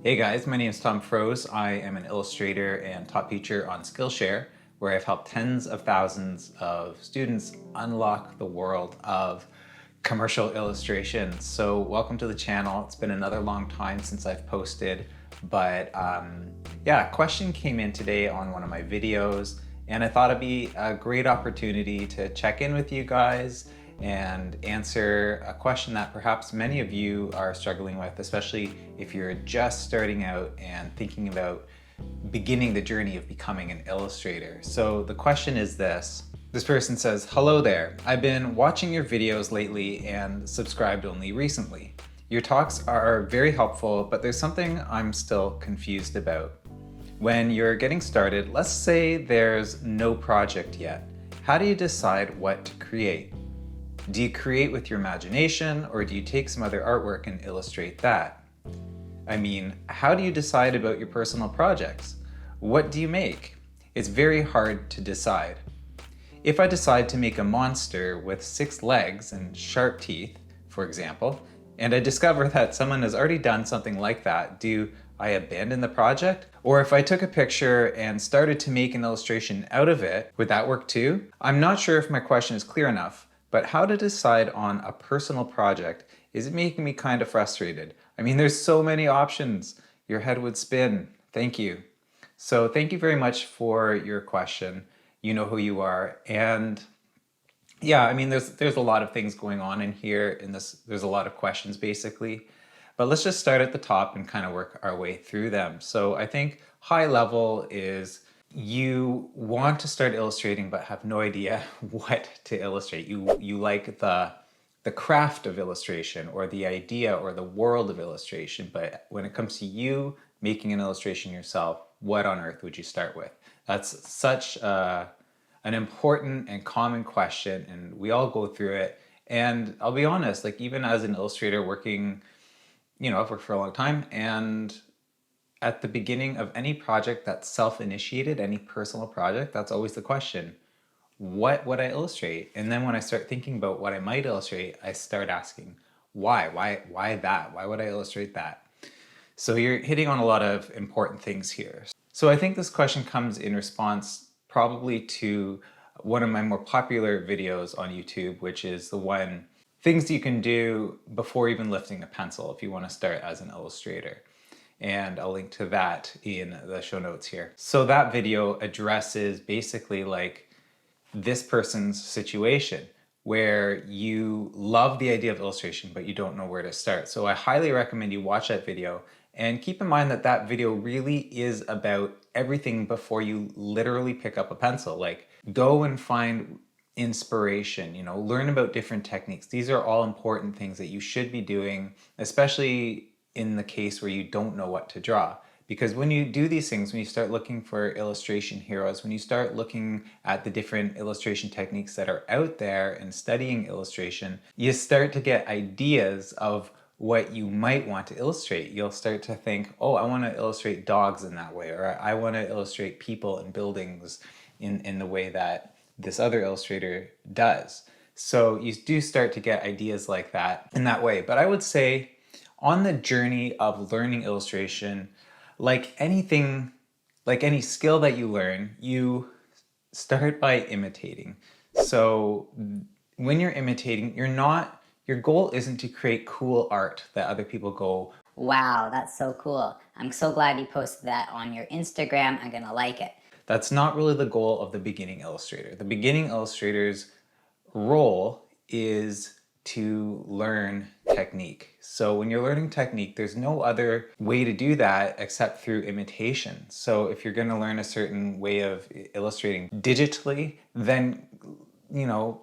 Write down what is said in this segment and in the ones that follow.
Hey guys, my name is Tom Froese. I am an illustrator and top teacher on Skillshare, where I've helped tens of thousands of students unlock the world of commercial illustration. So welcome to the channel. It's been another long time since I've posted, but yeah, a question came in today on one of my videos, and I thought it'd be a great opportunity to check in with you guys and answer a question that perhaps many of you are struggling with, especially if you're just starting out and thinking about beginning the journey of becoming an illustrator. So the question is this. This person says, "Hello there. I've been watching your videos lately and subscribed only recently. Your talks are very helpful, but there's something I'm still confused about. When you're getting started, let's say there's no project yet. How do you decide what to create? Do you create with your imagination, or do you take some other artwork and illustrate that? I mean, how do you decide about your personal projects? What do you make? It's very hard to decide. If I decide to make a monster with 6 legs and sharp teeth, for example, and I discover that someone has already done something like that, do I abandon the project? Or if I took a picture and started to make an illustration out of it, would that work too? I'm not sure if my question is clear enough, but how to decide on a personal project is making me kind of frustrated. I mean, there's so many options. Your head would spin. Thank you." So thank you very much for your question. You know who you are. And yeah, I mean, there's a lot of things going on in here in this. There's a lot of questions basically, but let's just start at the top and kind of work our way through them. So I think high level is you want to start illustrating but have no idea what to illustrate. You like the craft of illustration or the idea or the world of illustration, but when it comes to you making an illustration yourself, what on earth would you start with? That's such an important and common question, and we all go through it. And I'll be honest, like even as an illustrator working, I've worked for a long time, and at the beginning of any project that's self-initiated, any personal project, that's always the question: what would I illustrate? And then when I start thinking about what I might illustrate, I start asking, why? Why that? Why would I illustrate that? So you're hitting on a lot of important things here. So I think this question comes in response probably to one of my more popular videos on YouTube, which is the one, things you can do before even lifting a pencil if you want to start as an illustrator. And I'll link to that in the show notes here. So that video addresses basically like this person's situation where you love the idea of illustration, but you don't know where to start. So I highly recommend you watch that video, and keep in mind that that video really is about everything before you literally pick up a pencil. Like, go and find inspiration, learn about different techniques. These are all important things that you should be doing, especially in the case where you don't know what to draw. Because when you do these things, when you start looking for illustration heroes, when you start looking at the different illustration techniques that are out there and studying illustration, you start to get ideas of what you might want to illustrate. You'll start to think, oh, I want to illustrate dogs in that way, or I want to illustrate people and buildings in the way that this other illustrator does. So you do start to get ideas like that in that way. But I would say on the journey of learning illustration, like anything, like any skill that you learn, you start by imitating. So when you're imitating, your goal isn't to create cool art that other people go, "Wow, that's so cool. I'm so glad you posted that on your Instagram. I'm gonna like it." That's not really the goal of the beginning illustrator. The beginning illustrator's role is to learn technique. So when you're learning technique, there's no other way to do that except through imitation. So if you're going to learn a certain way of illustrating digitally, then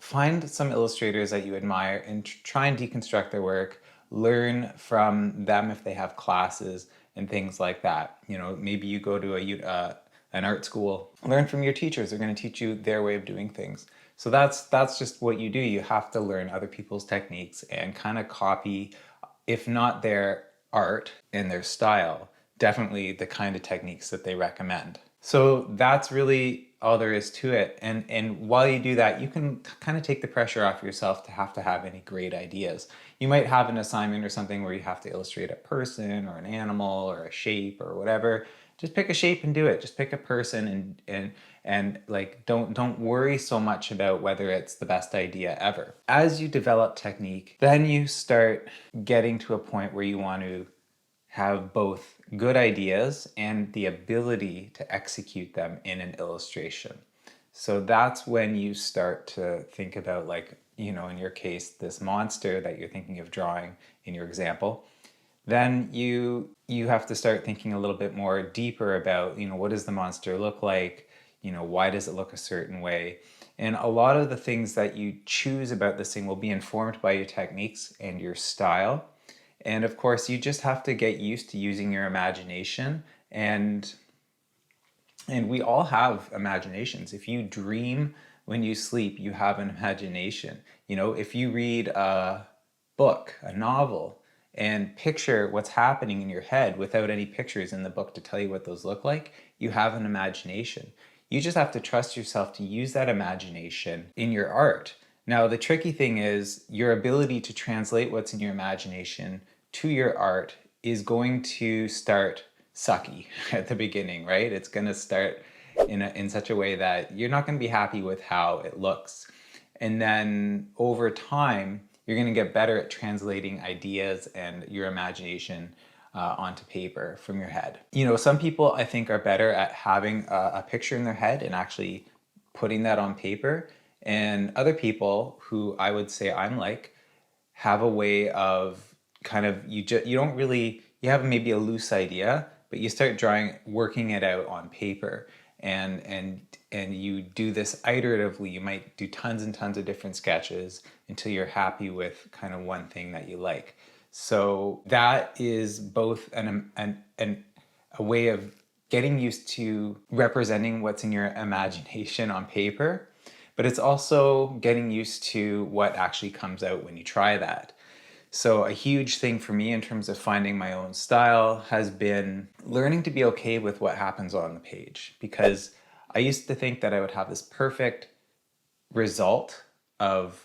find some illustrators that you admire and try and deconstruct their work. Learn from them if they have classes and things like that. Maybe you go to an art school. Learn from your teachers. They're going to teach you their way of doing things. So that's just what you do. You have to learn other people's techniques and kind of copy, if not their art and their style, definitely the kind of techniques that they recommend. So that's really all there is to it. And while you do that, you can kind of take the pressure off yourself to have any great ideas. You might have an assignment or something where you have to illustrate a person or an animal or a shape or whatever. Just pick a shape and do it. Just pick a person and like don't worry so much about whether it's the best idea ever. As you develop technique, then you start getting to a point where you want to have both good ideas and the ability to execute them in an illustration. So that's when you start to think about, like, in your case, this monster that you're thinking of drawing in your example. Then you have to start thinking a little bit more deeper about, what does the monster look like? Why does it look a certain way? And a lot of the things that you choose about this thing will be informed by your techniques and your style. And of course, you just have to get used to using your imagination. And we all have imaginations. If you dream when you sleep, you have an imagination. If you read a book, a novel, and picture what's happening in your head without any pictures in the book to tell you what those look like, you have an imagination. You just have to trust yourself to use that imagination in your art. Now, the tricky thing is your ability to translate what's in your imagination to your art is going to start sucky at the beginning, right? It's going to start in such a way that you're not going to be happy with how it looks. And then over time, you're going to get better at translating ideas and your imagination onto paper from your head. Some people, I think, are better at having a picture in their head and actually putting that on paper. And other people, who I would say I'm like, have a way of kind of, you don't really, you have maybe a loose idea, but you start working it out on paper, and you do this iteratively. You might do tons and tons of different sketches until you're happy with kind of one thing that you like. So that is both a way of getting used to representing what's in your imagination on paper, but it's also getting used to what actually comes out when you try that. So a huge thing for me in terms of finding my own style has been learning to be okay with what happens on the page, because I used to think that I would have this perfect result of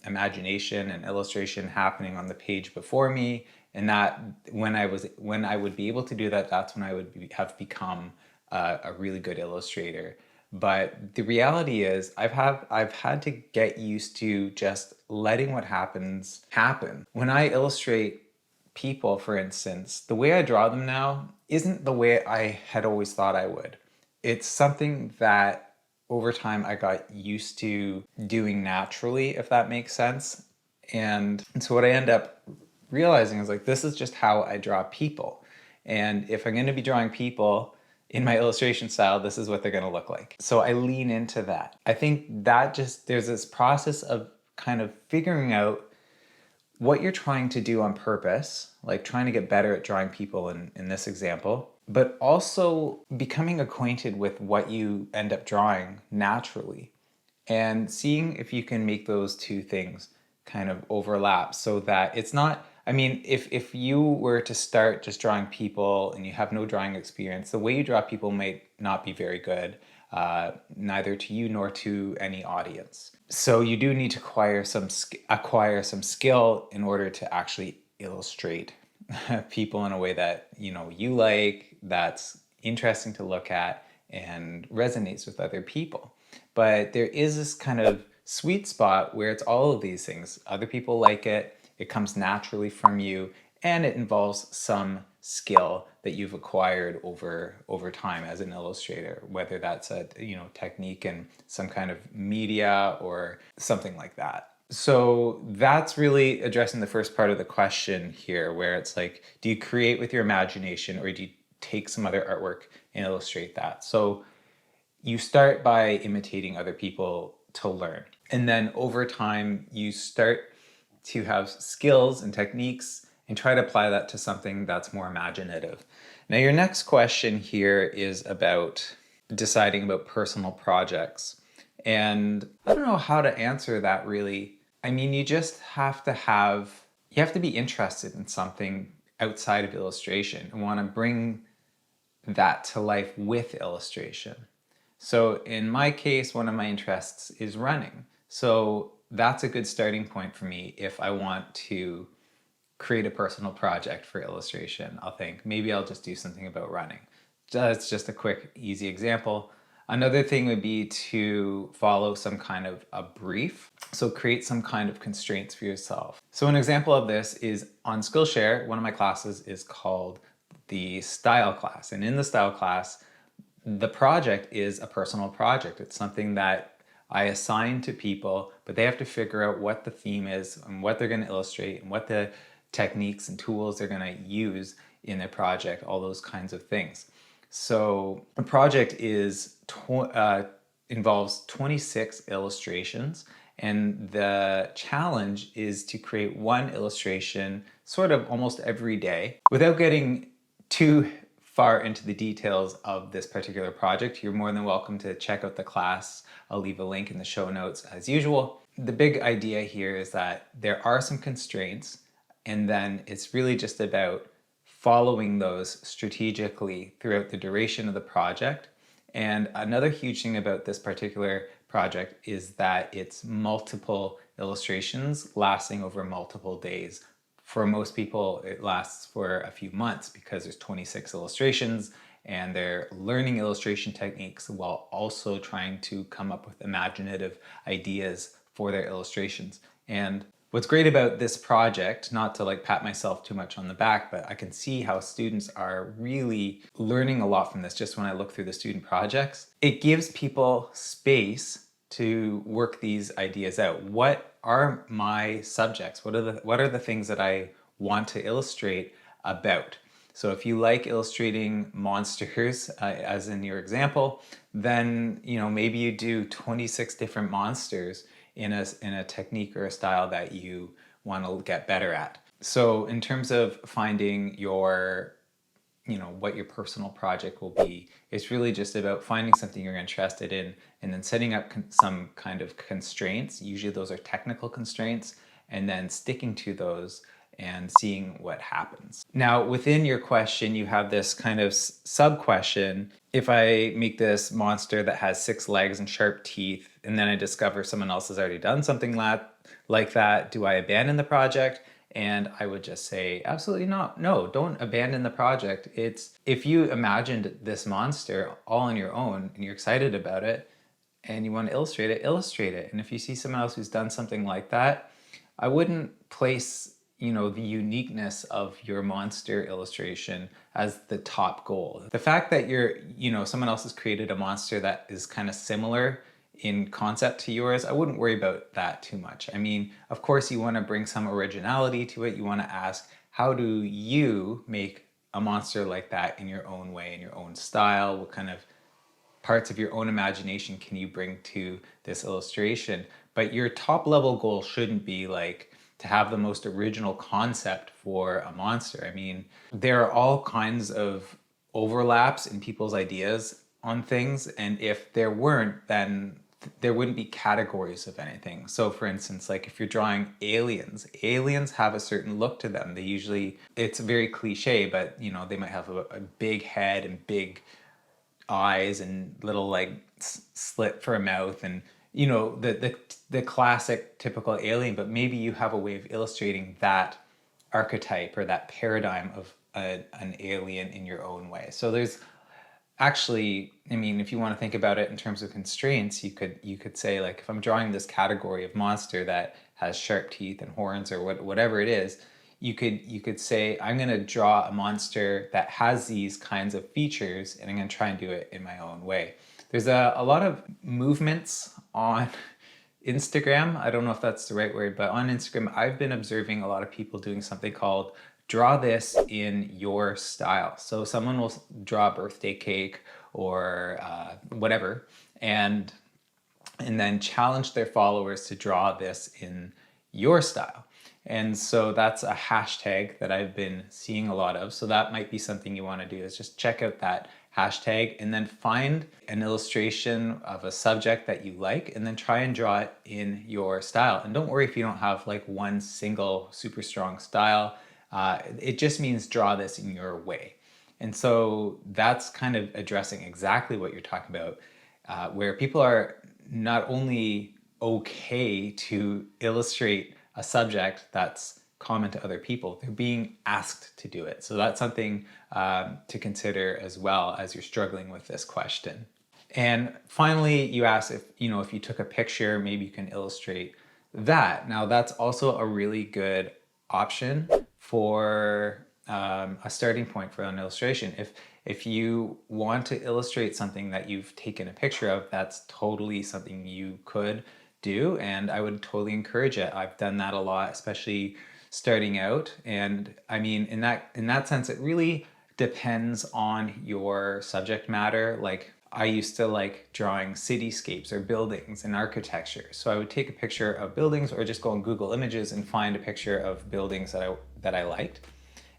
imagination and illustration happening on the page before me, and that when I would be able to do that, that's when I would have become a really good illustrator. But the reality is, I've had to get used to just letting what happens happen. When I illustrate people, for instance, the way I draw them now isn't the way I had always thought I would. It's something that over time I got used to doing naturally, if that makes sense. And so what I end up realizing is, like, this is just how I draw people. And if I'm going to be drawing people in my illustration style, this is what they're going to look like. So I lean into that. I think that there's this process of kind of figuring out what you're trying to do on purpose, like trying to get better at drawing people in this example, but also becoming acquainted with what you end up drawing naturally and seeing if you can make those two things kind of overlap, so that it's not, I mean, if you were to start just drawing people and you have no drawing experience, the way you draw people might not be very good, neither to you nor to any audience. So you do need to acquire some skill in order to actually illustrate people in a way that you like, that's interesting to look at, and resonates with other people. But there is this kind of sweet spot where it's all of these things. Other people like it, it comes naturally from you, and it involves some skill that you've acquired over time as an illustrator, whether that's a technique in some kind of media or something like that. So that's really addressing the first part of the question here, where it's like, do you create with your imagination, or do you take some other artwork and illustrate that? So you start by imitating other people to learn. And then over time, you start to have skills and techniques and try to apply that to something that's more imaginative. Now, your next question here is about deciding about personal projects. And I don't know how to answer that, really. I mean, you have to be interested in something outside of illustration and want to bring that to life with illustration. So in my case, one of my interests is running. So that's a good starting point for me if I want to create a personal project for illustration. I'll think maybe I'll just do something about running. That's just a quick, easy example. Another thing would be to follow some kind of a brief. So create some kind of constraints for yourself. So an example of this is on Skillshare, one of my classes is called the style class. And in the style class, the project is a personal project. It's something that I assign to people, but they have to figure out what the theme is and what they're going to illustrate and what the techniques and tools they're going to use in their project, all those kinds of things. So the project involves 26 illustrations, and the challenge is to create one illustration sort of almost every day. Without getting too far into the details of this particular project, you're more than welcome to check out the class. I'll leave a link in the show notes as usual. The big idea here is that there are some constraints, and then it's really just about following those strategically throughout the duration of the project. And another huge thing about this particular project is that it's multiple illustrations lasting over multiple days. For most people, it lasts for a few months because there's 26 illustrations and they're learning illustration techniques while also trying to come up with imaginative ideas for their illustrations. And what's great about this project, not to like pat myself too much on the back, but I can see how students are really learning a lot from this just when I look through the student projects. It gives people space to work these ideas out. What are my subjects? What are the things that I want to illustrate about? So if you like illustrating monsters, as in your example, then maybe you do 26 different monsters in a technique or a style that you want to get better at. So in terms of finding your what your personal project will be, it's really just about finding something you're interested in and then setting up some kind of constraints. Usually those are technical constraints, and then sticking to those and seeing what happens. Now, within your question, you have this kind of sub question. If I make this monster that has 6 legs and sharp teeth, and then I discover someone else has already done something like that, do I abandon the project? And I would just say, absolutely not. No, don't abandon the project. If you imagined this monster all on your own and you're excited about it and you want to illustrate it, illustrate it. And if you see someone else who's done something like that, I wouldn't place the uniqueness of your monster illustration as the top goal. The fact that someone else has created a monster that is kind of similar in concept to yours, I wouldn't worry about that too much. I mean, of course you want to bring some originality to it. You want to ask, how do you make a monster like that in your own way, in your own style? What kind of parts of your own imagination can you bring to this illustration? But your top level goal shouldn't be like to have the most original concept for a monster. I mean, there are all kinds of overlaps in people's ideas on things, and if there weren't, then there wouldn't be categories of anything. So for instance, like if you're drawing aliens have a certain look to them. It's very cliche, but they might have a big head and big eyes and little like slit for a mouth, and the classic typical alien, but maybe you have a way of illustrating that archetype or that paradigm of an alien in your own way. So there's actually, I mean, if you want to think about it in terms of constraints, you could say, like, if I'm drawing this category of monster that has sharp teeth and horns or whatever it is, you could say, I'm going to draw a monster that has these kinds of features, and I'm going to try and do it in my own way. There's a lot of movements on Instagram. I don't know if that's the right word, but on Instagram, I've been observing a lot of people doing something called draw this in your style. So someone will draw a birthday cake or whatever, and then challenge their followers to draw this in your style. And so that's a hashtag that I've been seeing a lot of. So that might be something you want to do, is just check out that hashtag and then find an illustration of a subject that you like and then try and draw it in your style. And don't worry if you don't have like one single super strong style. It just means draw this in your way. And so that's kind of addressing exactly what you're talking about, where people are not only okay to illustrate a subject that's common to other people, they're being asked to do it. So that's something to consider as well as you're struggling with this question. And finally, you asked if, if you took a picture, maybe you can illustrate that. Now, that's also a really good option for a starting point for an illustration. If you want to illustrate something that you've taken a picture of, that's totally something you could do, and I would totally encourage it. I've done that a lot, especially starting out. And I mean, in that sense, it really depends on your subject matter. Like, I used to like drawing cityscapes or buildings and architecture. So I would take a picture of buildings or just go on Google Images and find a picture of buildings that I liked.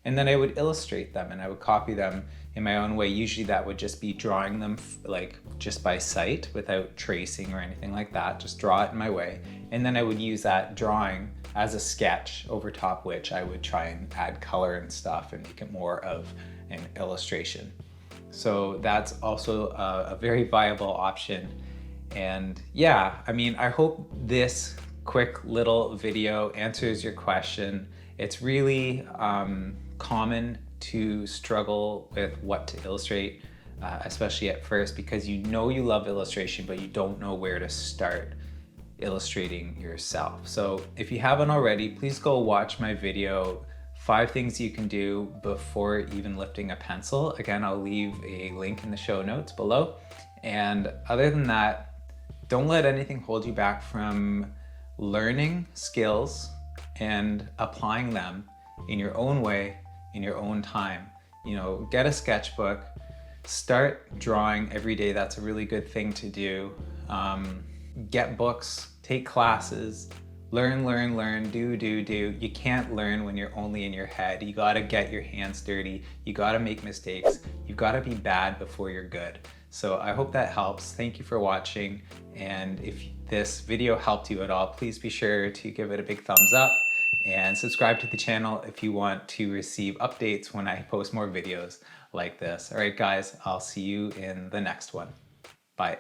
And then I would illustrate them and I would copy them in my own way. Usually that would just be drawing them like just by sight without tracing or anything like that. Just draw it in my way. And then I would use that drawing as a sketch over top which I would try and add color and stuff and make it more of an illustration. So that's also a very viable option. And yeah, I mean, I hope this quick little video answers your question. It's really common to struggle with what to illustrate, especially at first, because you love illustration, but you don't know where to start illustrating yourself. So if you haven't already, please go watch my video, 5 things you can do before even lifting a pencil. Again, I'll leave a link in the show notes below. And other than that, don't let anything hold you back from learning skills and applying them in your own way, in your own time. Get a sketchbook, start drawing every day. That's a really good thing to do. Get books, take classes, learn, do. You can't learn when you're only in your head. You gotta get your hands dirty. You gotta make mistakes. You gotta be bad before you're good. So I hope that helps. Thank you for watching. And if this video helped you at all, please be sure to give it a big thumbs up and subscribe to the channel if you want to receive updates when I post more videos like this. All right, guys, I'll see you in the next one. Bye.